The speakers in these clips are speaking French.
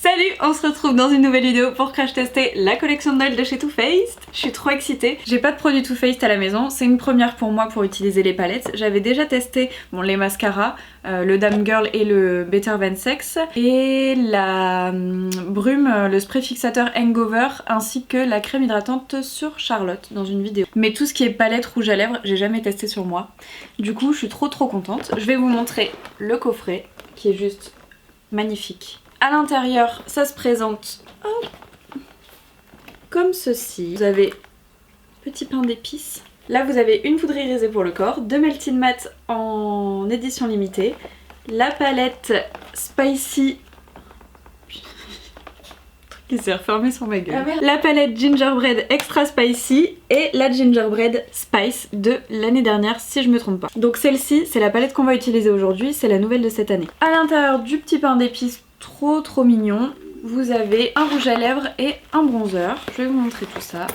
Salut, on se retrouve dans une nouvelle vidéo pour crash tester la collection de Noël de chez Too Faced. Je suis trop excitée. J'ai pas de produit Too Faced à la maison, c'est une première pour moi pour utiliser les palettes. J'avais déjà testé les mascaras, le Dame Girl et le Better Than Sex, et la brume, le spray fixateur Hangover, ainsi que la crème hydratante sur Charlotte dans une vidéo. Mais tout ce qui est palette rouge à lèvres, j'ai jamais testé sur moi. Du coup, je suis trop contente. Je vais vous montrer le coffret qui est juste magnifique. À l'intérieur, ça se présente comme ceci. Vous avez petit pain d'épices. Là, vous avez une poudre irisée pour le corps, 2 Melting Matte en édition limitée, la palette Spicy... qui s'est refermé sur ma gueule. La palette Gingerbread Extra Spicy et la Gingerbread Spice de l'année dernière si je me trompe pas. Donc celle-ci, c'est la palette qu'on va utiliser aujourd'hui, c'est la nouvelle de cette année. À l'intérieur du petit pain d'épices trop mignon, vous avez un rouge à lèvres et un bronzer. Je vais vous montrer tout ça.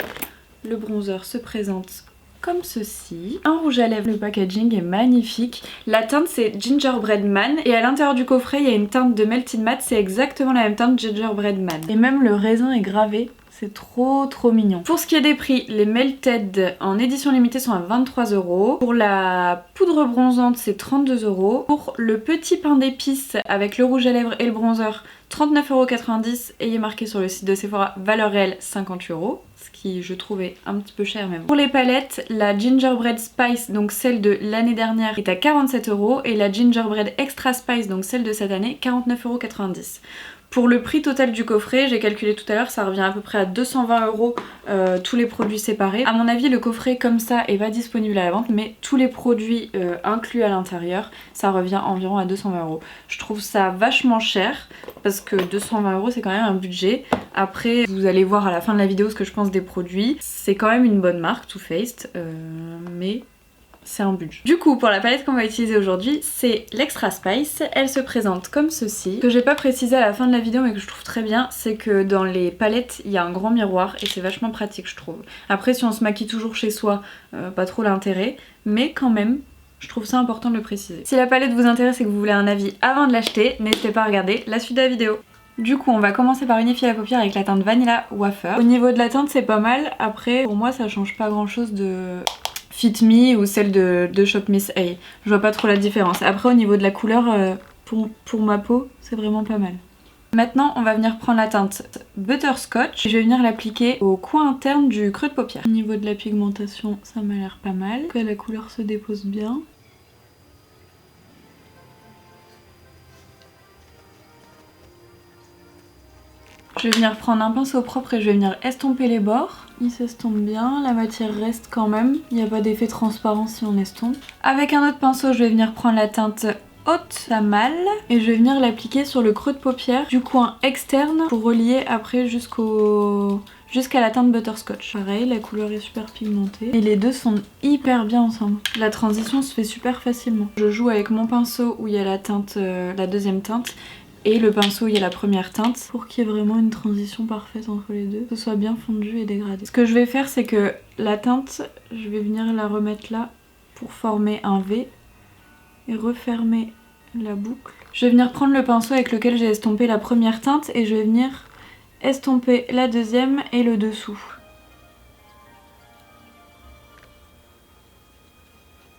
Le bronzer se présente comme ceci. Un rouge à lèvres, le packaging est magnifique. La teinte c'est Gingerbread Man et à l'intérieur du coffret il y a une teinte de Melting Matte, c'est exactement la même teinte Gingerbread Man. Et même le raisin est gravé. C'est trop mignon. Pour ce qui est des prix, les Melted en édition limitée sont à 23 €. Pour la poudre bronzante, c'est 32 €. Pour le petit pain d'épices avec le rouge à lèvres et le bronzer, 39,90 €. Et il est marqué sur le site de Sephora, valeur réelle 50 €. Ce qui, je trouvais un petit peu cher même. Pour les palettes, la Gingerbread Spice, donc celle de l'année dernière, est à 47 €. Et la Gingerbread Extra Spice, donc celle de cette année, 49,90 €. Pour le prix total du coffret, j'ai calculé tout à l'heure, ça revient à peu près à 220 € tous les produits séparés. À mon avis, le coffret comme ça est pas disponible à la vente, mais tous les produits inclus à l'intérieur, ça revient environ à 220 €. Je trouve ça vachement cher, parce que 220 € c'est quand même un budget. Après, vous allez voir à la fin de la vidéo ce que je pense des produits. C'est quand même une bonne marque, Too Faced, mais... c'est un budget. Du coup, pour la palette qu'on va utiliser aujourd'hui, c'est l'Extra Spice. Elle se présente comme ceci. Ce que j'ai pas précisé à la fin de la vidéo mais que je trouve très bien, c'est que dans les palettes, il y a un grand miroir et c'est vachement pratique je trouve. Après, si on se maquille toujours chez soi, pas trop l'intérêt, mais quand même, je trouve ça important de le préciser. Si la palette vous intéresse et que vous voulez un avis avant de l'acheter, n'hésitez pas à regarder la suite de la vidéo. Du coup, on va commencer par unifier la paupière avec la teinte Vanilla Wafer. Au niveau de la teinte, c'est pas mal. Après, pour moi, ça change pas grand chose de... Fit Me ou celle de Shop Miss A. Je vois pas trop la différence. Après au niveau de la couleur, pour ma peau, c'est vraiment pas mal. Maintenant on va venir prendre la teinte Butterscotch. Je vais venir l'appliquer au coin interne du creux de paupière. Au niveau de la pigmentation, ça m'a l'air pas mal. La couleur se dépose bien. Je vais venir prendre un pinceau propre et je vais venir estomper les bords. Il s'estompe bien, la matière reste quand même. Il n'y a pas d'effet transparent si on estompe. Avec un autre pinceau, je vais venir prendre la teinte Haute Samal et je vais venir l'appliquer sur le creux de paupière du coin externe pour relier après jusqu'à la teinte Butterscotch. Pareil, la couleur est super pigmentée et les deux sont hyper bien ensemble. La transition se fait super facilement. Je joue avec mon pinceau où il y a la teinte, la deuxième teinte, et le pinceau où il y a la première teinte pour qu'il y ait vraiment une transition parfaite entre les deux, que ce soit bien fondu et dégradé. Ce que je vais faire, c'est que la teinte, je vais venir la remettre là pour former un V et refermer la boucle. Je vais venir prendre le pinceau avec lequel j'ai estompé la première teinte et je vais venir estomper la deuxième et le dessous.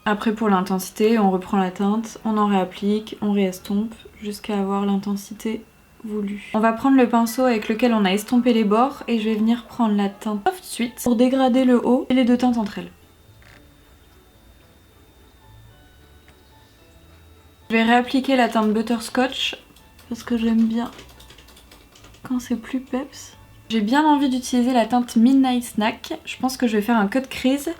Après pour l'intensité, on reprend la teinte, on en réapplique, on réestompe jusqu'à avoir l'intensité voulue. On va prendre le pinceau avec lequel on a estompé les bords et je vais venir prendre la teinte Soft Sweet pour dégrader le haut et les deux teintes entre elles. Je vais réappliquer la teinte Butterscotch parce que j'aime bien quand c'est plus peps. J'ai bien envie d'utiliser la teinte Midnight Snack. Je pense que je vais faire un cut crease.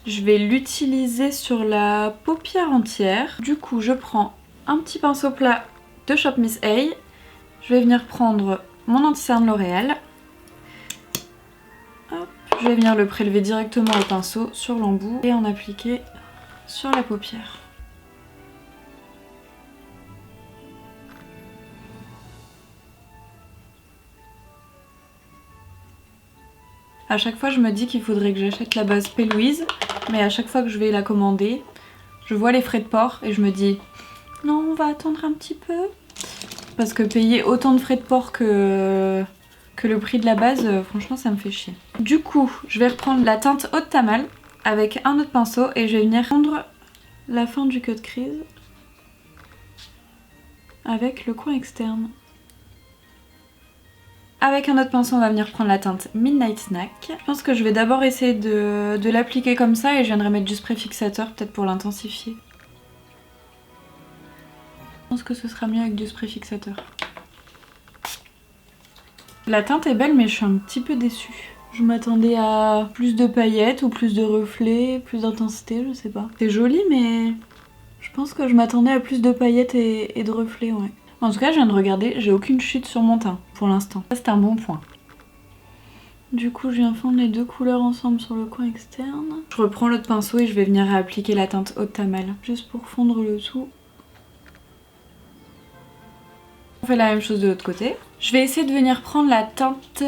Je vais l'utiliser sur la paupière entière. Du coup, je prends un petit pinceau plat de Shop Miss A. Je vais venir prendre mon anti-cerne L'Oréal. Je vais venir le prélever directement au pinceau sur l'embout et en appliquer sur la paupière. À chaque fois je me dis qu'il faudrait que j'achète la base P. Louise, mais à chaque fois que je vais la commander, je vois les frais de port et je me dis non, on va attendre un petit peu. Parce que payer autant de frais de port que le prix de la base, franchement ça me fait chier. Du coup, je vais reprendre la teinte Haute Tamal avec un autre pinceau et je vais venir fondre la fin du cut crease avec le coin externe. Avec un autre pinceau, on va venir prendre la teinte Midnight Snack. Je pense que je vais d'abord essayer de l'appliquer comme ça et je viendrai mettre du spray fixateur peut-être pour l'intensifier. Je pense que ce sera mieux avec du spray fixateur. La teinte est belle mais je suis un petit peu déçue. Je m'attendais à plus de paillettes ou plus de reflets, plus d'intensité, je sais pas. C'est joli mais je pense que je m'attendais à plus de paillettes et de reflets, ouais. En tout cas, je viens de regarder, j'ai aucune chute sur mon teint pour l'instant. Ça, c'est un bon point. Du coup, je viens fondre les deux couleurs ensemble sur le coin externe. Je reprends l'autre pinceau et je vais venir appliquer la teinte Haute Tamal, juste pour fondre le tout. On fait la même chose de l'autre côté. Je vais essayer de venir prendre la teinte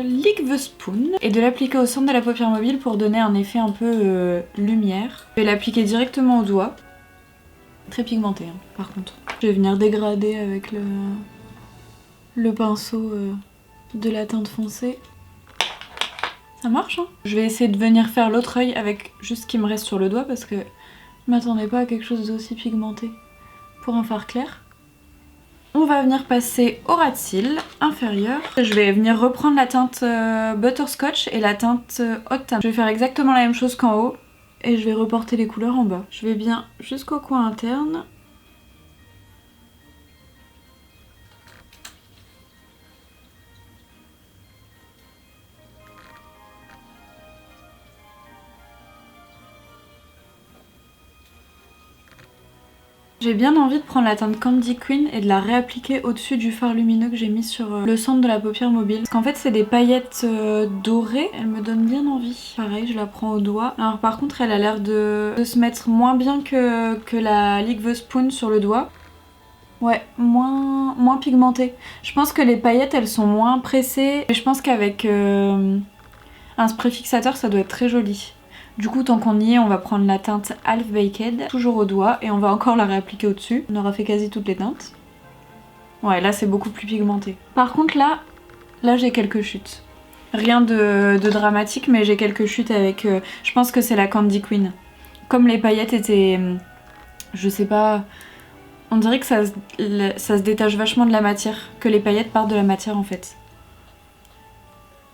Lick the Spoon et de l'appliquer au centre de la paupière mobile pour donner un effet un peu lumière. Je vais l'appliquer directement au doigt. Très pigmenté hein, par contre. Je vais venir dégrader avec le pinceau de la teinte foncée. Ça marche hein. Je vais essayer de venir faire l'autre œil avec juste ce qui me reste sur le doigt parce que je m'attendais pas à quelque chose d'aussi pigmenté pour un fard clair. On va venir passer au ras de cils inférieur. Je vais venir reprendre la teinte Butterscotch et la teinte Haute Tamal. Je vais faire exactement la même chose qu'en haut et je vais reporter les couleurs en bas. Je vais bien jusqu'au coin interne. J'ai bien envie de prendre la teinte Candy Queen et de la réappliquer au-dessus du fard lumineux que j'ai mis sur le centre de la paupière mobile. Parce qu'en fait c'est des paillettes dorées, elles me donnent bien envie. Pareil, je la prends au doigt. Alors par contre elle a l'air de se mettre moins bien que la Lick the Spoon sur le doigt. Ouais, moins pigmentée. Je pense que les paillettes elles sont moins pressées. Et je pense qu'avec un spray fixateur ça doit être très joli. Du coup, tant qu'on y est, on va prendre la teinte Half Baked, toujours au doigt, et on va encore la réappliquer au-dessus. On aura fait quasi toutes les teintes. Ouais, là c'est beaucoup plus pigmenté. Par contre là j'ai quelques chutes. Rien de dramatique, mais j'ai quelques chutes avec... je pense que c'est la Candy Queen. Comme les paillettes étaient... je sais pas... On dirait que ça se détache vachement de la matière, que les paillettes partent de la matière en fait.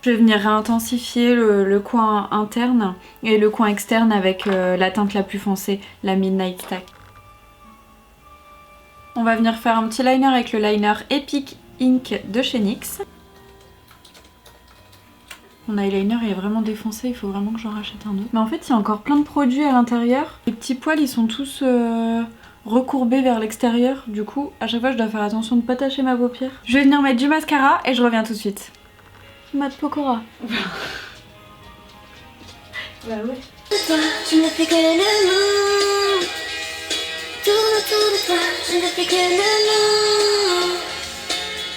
Je vais venir réintensifier le coin interne et le coin externe avec la teinte la plus foncée, la Midnight Snack. On va venir faire un petit liner avec le liner Epic Ink de chez NYX. Mon eyeliner est vraiment défoncé, il faut vraiment que j'en rachète un autre. Mais en fait il y a encore plein de produits à l'intérieur. Les petits poils ils sont tous recourbés vers l'extérieur. Du coup à chaque fois je dois faire attention de ne pas tacher ma paupière. Je vais venir mettre du mascara et je reviens tout de suite. Mat Pokora. Bah ouais. Je ne fais que l'amour. Tourne autour de toi, je ne fais que l'amour.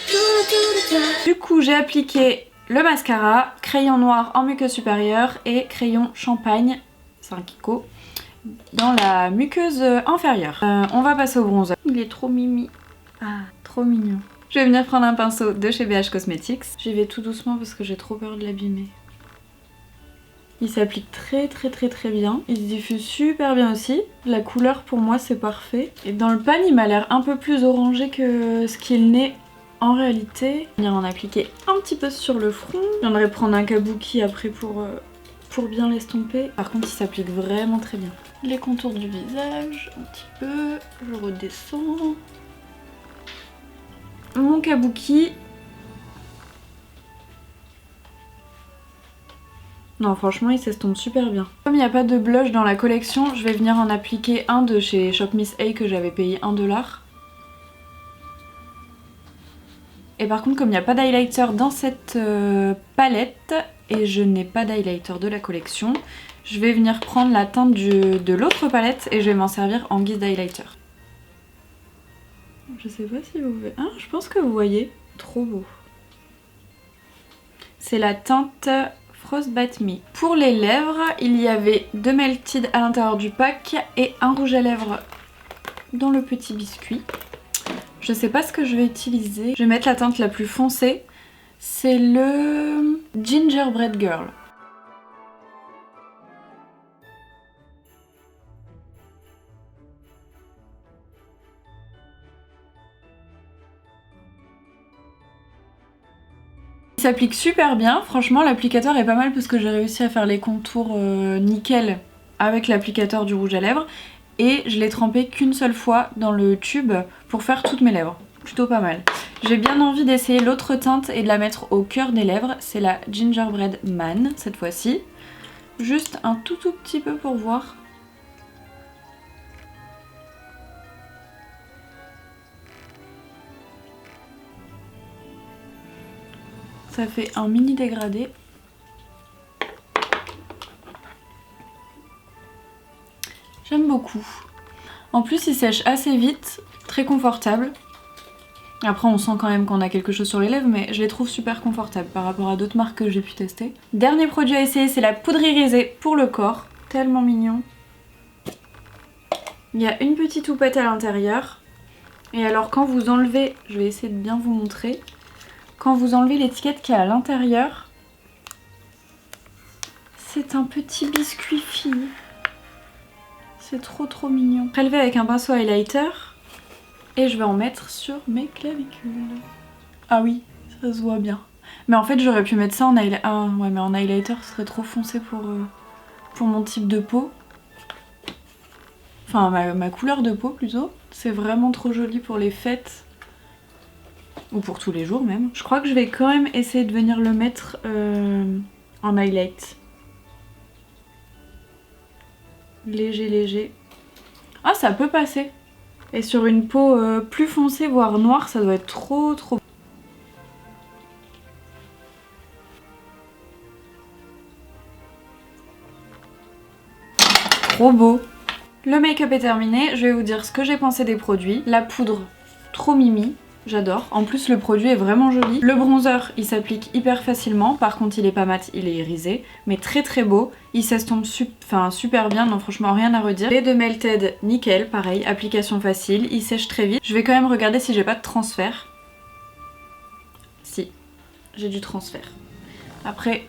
Tourne autour de toi. Du coup, j'ai appliqué le mascara, crayon noir en muqueuse supérieure et crayon champagne, c'est un Kiko, dans la muqueuse inférieure. On va passer au bronzer. Il est trop mimi. Ah, trop mignon. Je vais venir prendre un pinceau de chez BH Cosmetics. J'y vais tout doucement parce que j'ai trop peur de l'abîmer. Il s'applique très bien. Il se diffuse super bien aussi. La couleur pour moi c'est parfait. Et dans le pan il m'a l'air un peu plus orangé que ce qu'il n'est en réalité. Je vais venir en appliquer un petit peu sur le front. Je viendrai prendre un kabuki après pour bien l'estomper. Par contre il s'applique vraiment très bien. Les contours du visage, un petit peu. Je redescends. Mon kabuki. Non franchement il s'estompe super bien. Comme il n'y a pas de blush dans la collection, je vais venir en appliquer un de chez Shop Miss A que j'avais payé 1$. Et par contre comme il n'y a pas d'highlighter dans cette palette et je n'ai pas d'highlighter de la collection, je vais venir prendre la teinte de l'autre palette et je vais m'en servir en guise d'highlighter. Je sais pas si vous voyez. Ah, je pense que vous voyez. Trop beau. C'est la teinte Frostbite Me. Pour les lèvres, il y avait 2 Melted à l'intérieur du pack et un rouge à lèvres dans le petit biscuit. Je sais pas ce que je vais utiliser. Je vais mettre la teinte la plus foncée. C'est le Gingerbread Girl. Il s'applique super bien, franchement l'applicateur est pas mal parce que j'ai réussi à faire les contours nickel avec l'applicateur du rouge à lèvres et je l'ai trempé qu'une seule fois dans le tube pour faire toutes mes lèvres, plutôt pas mal. J'ai bien envie d'essayer l'autre teinte et de la mettre au cœur des lèvres, c'est la Gingerbread Man cette fois-ci. Juste un tout petit peu pour voir. Ça fait un mini dégradé. J'aime beaucoup. En plus il sèche assez vite, très confortable. Après on sent quand même qu'on a quelque chose sur les lèvres mais je les trouve super confortables par rapport à d'autres marques que j'ai pu tester. Dernier produit à essayer, c'est la poudre irisée pour le corps. Tellement mignon. Il y a une petite houppette à l'intérieur. Et alors quand vous enlevez, je vais essayer de bien vous montrer. Quand vous enlevez l'étiquette qui est à l'intérieur, c'est un petit biscuit fille. C'est trop mignon. Prélevé avec un pinceau highlighter et je vais en mettre sur mes clavicules. Ah oui, ça se voit bien. Mais en fait j'aurais pu mettre ça en highlighter. Ah ouais, mais en highlighter ce serait trop foncé pour mon type de peau. Enfin ma couleur de peau plutôt. C'est vraiment trop joli pour les fêtes. Ou pour tous les jours même. Je crois que je vais quand même essayer de venir le mettre en highlight. Léger. Ah ça peut passer. Et sur une peau plus foncée voire noire ça doit être trop. Trop beau. Le make-up est terminé, je vais vous dire ce que j'ai pensé des produits. La poudre, trop mimi. J'adore. En plus le produit est vraiment joli. Le bronzer il s'applique hyper facilement. Par contre il est pas mat, il est irisé. Mais très beau. Il s'estompe super bien. Non franchement rien à redire. Les deux Melted nickel. Pareil. Application facile. Il sèche très vite. Je vais quand même regarder si j'ai pas de transfert. Si. J'ai du transfert. Après.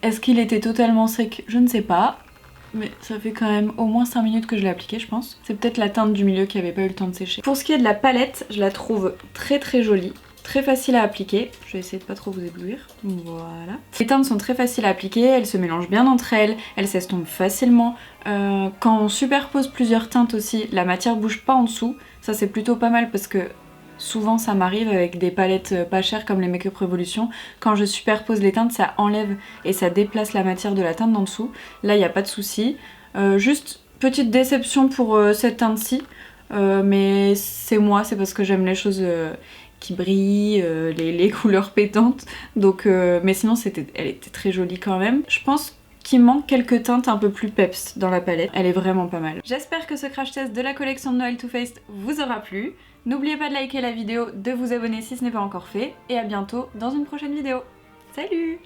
Est-ce qu'il était totalement sec? Je ne sais pas. Mais ça fait quand même au moins 5 minutes que je l'ai appliqué je pense. C'est peut-être la teinte du milieu qui avait pas eu le temps de sécher. Pour ce qui est de la palette, je la trouve très jolie. Très facile à appliquer. Je vais essayer de pas trop vous éblouir. Voilà. Les teintes sont très faciles à appliquer, elles se mélangent bien entre elles, elles s'estompent facilement. Quand on superpose plusieurs teintes aussi, la matière bouge pas en dessous. Ça c'est plutôt pas mal parce que souvent ça m'arrive avec des palettes pas chères comme les Make Up Revolution. Quand je superpose les teintes, ça enlève et ça déplace la matière de la teinte d'en dessous. Là il n'y a pas de souci. Juste petite déception pour cette teinte-ci. Mais c'est moi, c'est parce que j'aime les choses qui brillent, les couleurs pétantes. Donc, mais sinon elle était très jolie quand même. Je pense qu'il manque quelques teintes un peu plus peps dans la palette. Elle est vraiment pas mal. J'espère que ce crash test de la collection de Noël Too Faced vous aura plu. N'oubliez pas de liker la vidéo, de vous abonner si ce n'est pas encore fait. Et à bientôt dans une prochaine vidéo. Salut!